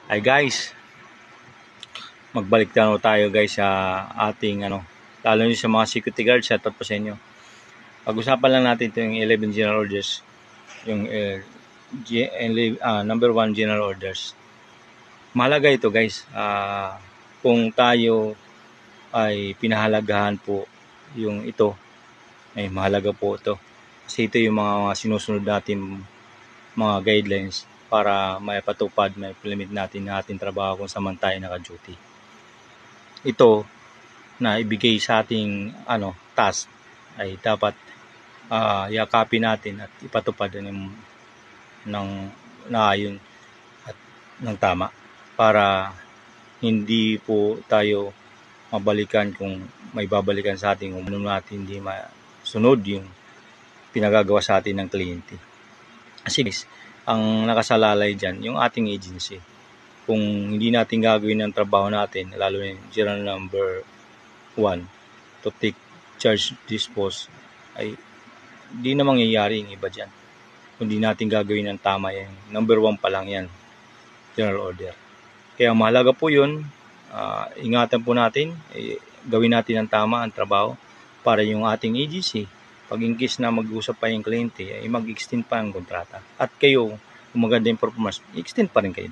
Ay guys, magbalik na tayo guys sa ating lalo nyo sa mga security guard, shout out po sa inyo. Pag-usapan lang natin ito yung 11 general orders, yung number 1 general orders. Mahalaga ito guys, kung tayo ay pinahalagahan po yung ito, ay mahalaga po ito. Kasi ito yung mga sinusunod natin mga guidelines para maipatupad, ma-implement natin na ating trabaho kung saan tayo naka-duty. Ito na ibigay sa ating task ay dapat yakapin natin at ipatupad ng naayon at ng tama para hindi po tayo mabalikan kung may babalikan sa atin kung ano natin hindi masunod yung pinagagawa sa atin ng kliyente. Kasi guys, ang nakasalalay dyan, yung ating agency. Kung hindi natin gagawin ang trabaho natin, lalo yung general number 1, to take charge, dispose, ay di na mangyayari yung iba dyan. Kung hindi natin gagawin ang tama yan, number 1 pa lang yan, general order. Kaya mahalaga po yun, ingatan po natin, gawin natin ang tama, ang trabaho, para yung ating agency, pag in case na mag-usap pa yung kliyente, ay mag-extend pa ang kontrata. At kayo, kung maganda yung performance, extend pa rin kayo.